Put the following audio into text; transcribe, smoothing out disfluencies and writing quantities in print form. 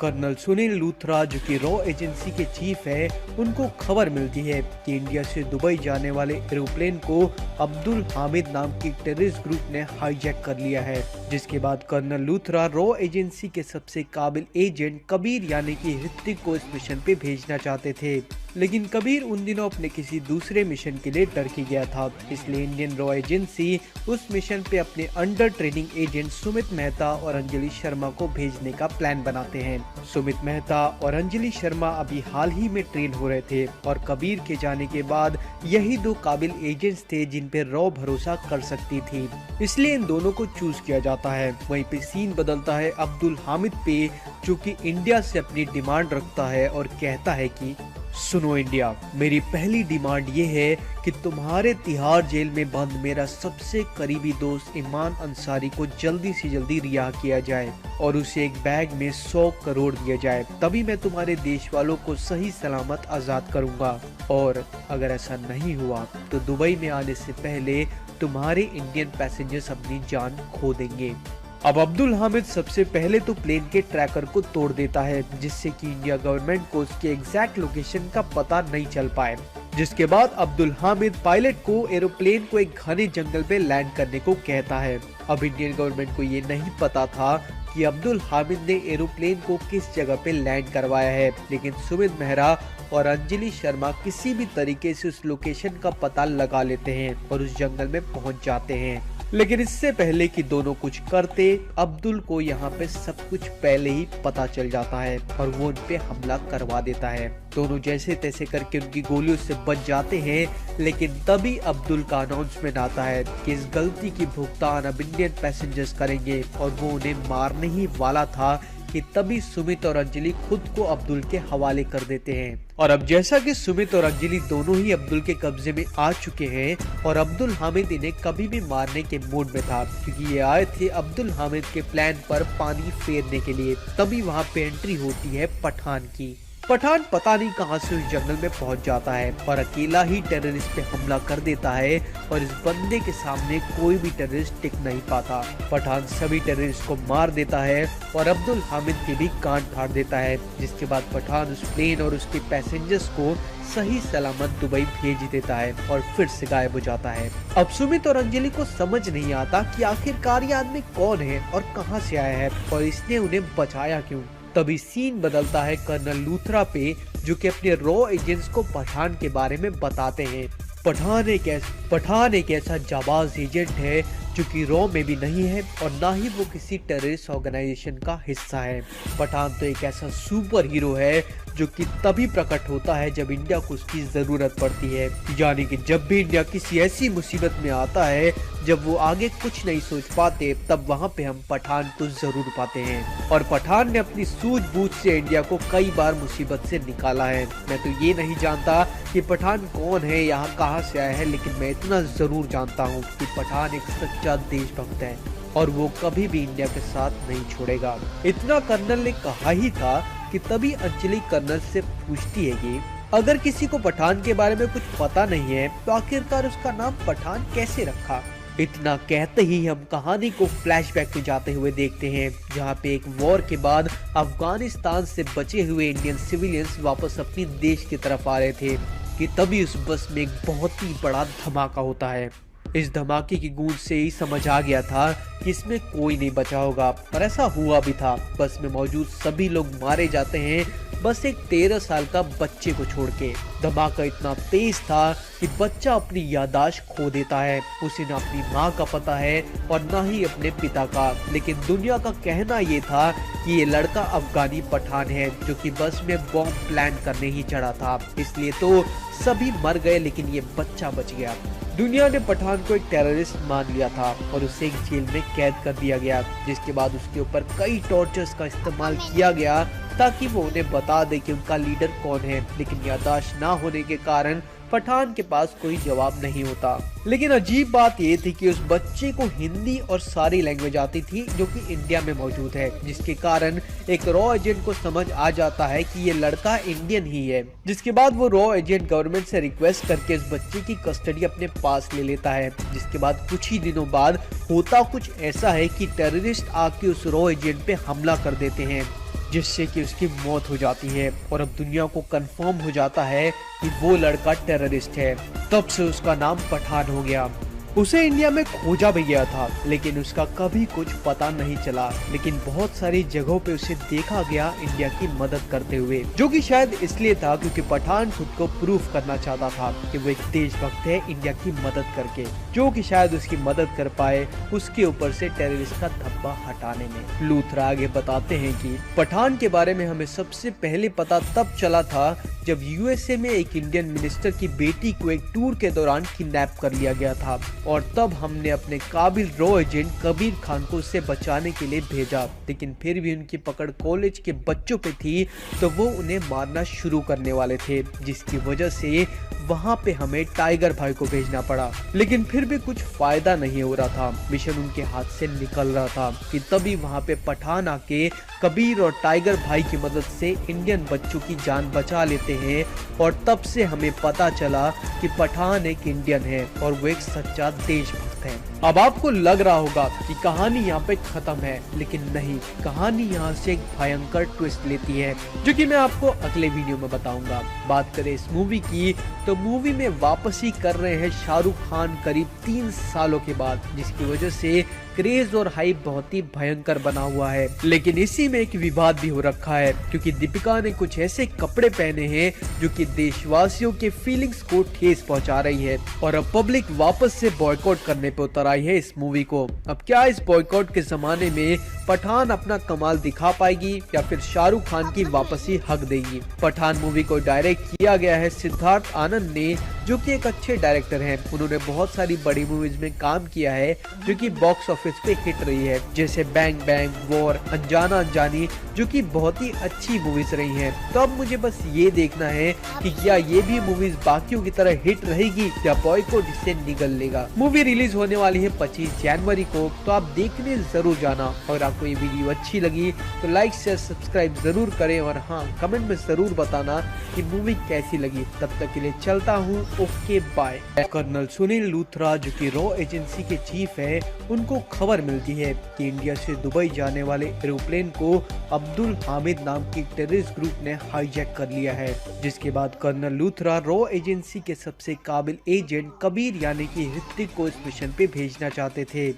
Colonel Sunil Luthra जो कि raw agency के चीफ है, उनको खबर मिलती है कि इंडिया से दुबई जाने वाले एरोप्लेन को अब्दुल हामिद नाम की टेररिस्ट ग्रुप ने हाईजैक कर लिया है। जिसके बाद कर्नल लूथरा रॉ एजेंसी के सबसे काबिल एजेंट कबीर यानी कि ऋतिक को इस मिशन पे भेजना चाहते थे, लेकिन कबीर उन दिनों अपने किसी दूसरे मिशन के लिए टर्की गया था। इसलिए इंडियन रॉ एजेंसी उस मिशन पे अपने under training agent Sumit Mehta और अंजलि शर्मा को भेजने का प्लान बनाते हैं। सुमित मेहता और अंजलि शर्मा अभी हाल ही में ट्रेन हो रहे थे और कबीर के जाने के बाद यही दो काबिल एजेंट्स थे जिन पे रॉ भरोसा कर सकती थी, इसलिए इन दोनों को चूज किया जाता है। वहीं पे सीन बदलता है अब्दुल हामिद पे, जो कि इंडिया से अपनी डिमांड रखता है और कहता है कि सुनो इंडिया, मेरी पहली डिमांड ये है कि तुम्हारे तिहाड़ जेल में बंद मेरा सबसे करीबी दोस्त ईमान अंसारी को जल्दी से जल्दी रिहा किया जाए और उसे एक बैग में 100 करोड़ दिया जाए, तभी मैं तुम्हारे देश वालों को सही सलामत आजाद करूंगा। और अगर ऐसा नहीं हुआ तो दुबई में आने से पहले तुम्हारे इंडियन पैसेंजर्स अपनी जान खो देंगे। अब अब्दुल हामिद सबसे पहले तो प्लेन के ट्रैकर को तोड़ देता है, जिससे कि इंडिया गवर्नमेंट को उसके एग्जैक्ट लोकेशन का पता नहीं चल पाए। जिसके बाद अब्दुल हामिद पायलट को एरोप्लेन को एक घने जंगल पे लैंड करने को कहता है। अब इंडियन गवर्नमेंट को ये नहीं पता था कि अब्दुल हामिद ने एरोप्लेन को किस जगह पे लैंड करवाया है, लेकिन सुमित मेहरा और अंजलि शर्मा किसी भी तरीके से उस लोकेशन का पता लगा लेते हैं और उस जंगल में पहुंच जाते हैं। लेकिन इससे पहले कि दोनों कुछ करते, अब्दुल को यहाँ पे सब कुछ पहले ही पता चल जाता है और वो उन पे हमला करवा देता है। दोनों जैसे तैसे करके उनकी गोलियों से बच जाते हैं, लेकिन तभी अब्दुल का अनाउंसमेंट आता है कि इस गलती की भुगतान अब इंडियन पैसेंजर्स करेंगे और वो उन्हें मारने ही वाला था कि तभी सुमित और अंजलि खुद को अब्दुल के हवाले कर देते हैं। और अब जैसा कि सुमित और अंजलि दोनों ही अब्दुल के कब्जे में आ चुके हैं और अब्दुल हामिद इन्हें कभी भी मारने के मूड में था, क्योंकि ये आए थे अब्दुल हामिद के प्लान पर पानी फेरने के लिए, तभी वहाँ पे एंट्री होती है पठान की। पठान पता नहीं कहां से उस जंगल में पहुंच जाता है और अकेला ही टेररिस्ट पे हमला कर देता है और इस बंदे के सामने कोई भी टेररिस्ट टिक नहीं पाता। पठान सभी टेररिस्ट को मार देता है और अब्दुल हामिद के भी कान फाड़ देता है। जिसके बाद पठान उस प्लेन और उसके पैसेंजर्स को सही सलामत दुबई भेज देता है और फिर से गायब हो जाता है। अब सुमित और अंजलि को समझ नहीं आता कि आखिरकार ये आदमी कौन है और कहां से आया है और इसने उन्हें बचाया क्यों। तभी सीन बदलता है कर्नल लूथरा पे, जो कि अपने रॉ एजेंट्स को पठान के बारे में बताते हैं। पठान एक ऐसा जाबाज एजेंट है जो कि रॉ में भी नहीं है और ना ही वो किसी टेररिस्ट ऑर्गेनाइजेशन का हिस्सा है। पठान तो एक ऐसा सुपर हीरो है जो कि तभी प्रकट होता है जब इंडिया को उसकी जरूरत पड़ती है, यानी कि जब भी इंडिया किसी ऐसी मुसीबत में आता है जब वो आगे कुछ नहीं सोच पाते, तब वहाँ पे हम पठान को जरूर पाते हैं। और पठान ने अपनी सूझबूझ से इंडिया को कई बार मुसीबत से निकाला है। मैं तो ये नहीं जानता कि पठान कौन है, यहाँ कहाँ से आया है, लेकिन मैं इतना जरूर जानता हूँ कि पठान एक सच्चा देशभक्त है और वो कभी भी इंडिया के साथ नहीं छोड़ेगा। इतना कर्नल ने कहा ही था कि तभी अंजलि कर्नल से पूछती है कि अगर किसी को पठान के बारे में कुछ पता नहीं है तो आखिरकार उसका नाम पठान कैसे रखा। इतना कहते ही हम कहानी को फ्लैशबैक में जाते हुए देखते हैं, जहाँ पे एक वॉर के बाद अफगानिस्तान से बचे हुए इंडियन सिविलियंस वापस अपनी देश की तरफ आ रहे थे कि तभी उस बस में एक बहुत ही बड़ा धमाका होता है। इस धमाके की गूंज से ही समझ आ गया था कि इसमें कोई नहीं बचा होगा और ऐसा हुआ भी था। बस में मौजूद सभी लोग मारे जाते हैं, बस एक 13 साल का बच्चे को छोड़ के। धमाका इतना तेज था कि बच्चा अपनी याददाश्त खो देता है। उसे ना अपनी माँ का पता है और ना ही अपने पिता का, लेकिन दुनिया का कहना ये था कि ये लड़का अफगानी पठान है जो कि बस में बॉम्ब प्लान करने ही चढ़ा था। इसलिए तो सभी मर गए, लेकिन ये बच्चा बच गया। दुनिया ने पठान को एक टेररिस्ट मान लिया था और उसे एक जेल में कैद कर दिया गया, जिसके बाद उसके ऊपर कई टॉर्चर्स का इस्तेमाल किया गया ताकि वो उन्हें बता दे कि उनका लीडर कौन है, लेकिन याददाश्त ना होने के कारण पठान के पास कोई जवाब नहीं होता। लेकिन अजीब बात ये थी कि उस बच्चे को हिंदी और सारी लैंग्वेज आती थी जो कि इंडिया में मौजूद है, जिसके कारण एक रॉ एजेंट को समझ आ जाता है कि ये लड़का इंडियन ही है। जिसके बाद वो रॉ एजेंट गवर्नमेंट से रिक्वेस्ट करके इस बच्चे की कस्टडी अपने पास ले लेता है। जिसके बाद कुछ ही दिनों बाद होता कुछ ऐसा है कि टेररिस्ट आके उस रॉ एजेंट पे हमला कर देते हैं जिससे कि उसकी मौत हो जाती है और अब दुनिया को कंफर्म हो जाता है कि वो लड़का टेररिस्ट है। तब से उसका नाम पठान हो गया। उसे इंडिया में खोजा भी गया था, लेकिन उसका कभी कुछ पता नहीं चला। लेकिन बहुत सारी जगहों पे उसे देखा गया इंडिया की मदद करते हुए, जो कि शायद इसलिए था क्योंकि पठान खुद को प्रूफ करना चाहता था कि वो एक देशभक्त है इंडिया की मदद करके, जो कि शायद उसकी मदद कर पाए उसके ऊपर से टेररिस्ट का धब्बा हटाने में। लूथरा आगे बताते हैं कि पठान के बारे में हमें सबसे पहले पता तब चला था जब यूएसए में एक इंडियन मिनिस्टर की बेटी को एक टूर के दौरान किडनैप कर लिया गया था और तब हमने अपने काबिल रॉ एजेंट कबीर खान को उससे बचाने के लिए भेजा। लेकिन फिर भी उनकी पकड़ कॉलेज के बच्चों पे थी, तो वो उन्हें मारना शुरू करने वाले थे, जिसकी वजह से वहाँ पे हमें टाइगर भाई को भेजना पड़ा। लेकिन फिर भी कुछ फायदा नहीं हो रहा था, मिशन उनके हाथ से निकल रहा था कि तभी वहाँ पे पठान आके कबीर और टाइगर भाई की मदद से इंडियन बच्चों की जान बचा लेते हैं। और तब से हमें पता चला कि पठान एक इंडियन है और वो एक सच्चा देशभक्त है। अब आपको लग रहा होगा कि कहानी यहाँ पे खत्म है, लेकिन नहीं, कहानी यहाँ से एक भयंकर ट्विस्ट लेती है, जो कि मैं आपको अगले वीडियो में बताऊंगा। बात करें इस मूवी की, तो मूवी में वापसी कर रहे हैं शाहरुख खान करीब 3 सालों के बाद, जिसकी वजह से क्रेज और हाइप बहुत ही भयंकर बना हुआ है। लेकिन इसी में एक विवाद भी हो रखा है, क्योंकि दीपिका ने कुछ ऐसे कपड़े पहने हैं जो कि देशवासियों के फीलिंग्स को ठेस पहुंचा रही है और अब पब्लिक वापस से बॉयकॉट करने पे उतर आई है इस मूवी को। अब क्या इस बॉयकॉट के जमाने में पठान अपना कमाल दिखा पाएगी या फिर शाहरुख खान की वापसी हक देगी? पठान मूवी को डायरेक्ट किया गया है सिद्धार्थ आनंद ने, जो कि एक अच्छे डायरेक्टर हैं। उन्होंने बहुत सारी बड़ी मूवीज में काम किया है जो कि बॉक्स ऑफिस पे हिट रही है, जैसे बैंग बैंग, वॉर, अनजाना अनजानी, जो कि बहुत ही अच्छी मूवीज रही हैं। तो अब मुझे बस ये देखना है कि क्या ये भी मूवीज बाकियों की तरह हिट रहेगी या बॉयकॉट इससे निगल लेगा। मूवी रिलीज होने वाली है 25 जनवरी को, तो आप देखने जरूर जाना। और आपको ये वीडियो अच्छी लगी तो लाइक शेयर सब्सक्राइब जरूर करें और हाँ, कमेंट में जरूर बताना कि मूवी कैसी लगी। तब तक के लिए चलता हूँ, okay bye. Colonel Sunil Luthra, जो कि रॉ एजेंसी के चीफ है, उनको खबर मिलती है कि इंडिया से दुबई जाने वाले एरोप्लेन को अब्दुल हामिद नाम की टेररिस्ट ग्रुप ने हाईजैक कर लिया है। जिसके बाद कर्नल लूथरा रॉ एजेंसी के सबसे काबिल एजेंट कबीर यानी कि ऋतिक को इस मिशन पे भेजना चाहते थे।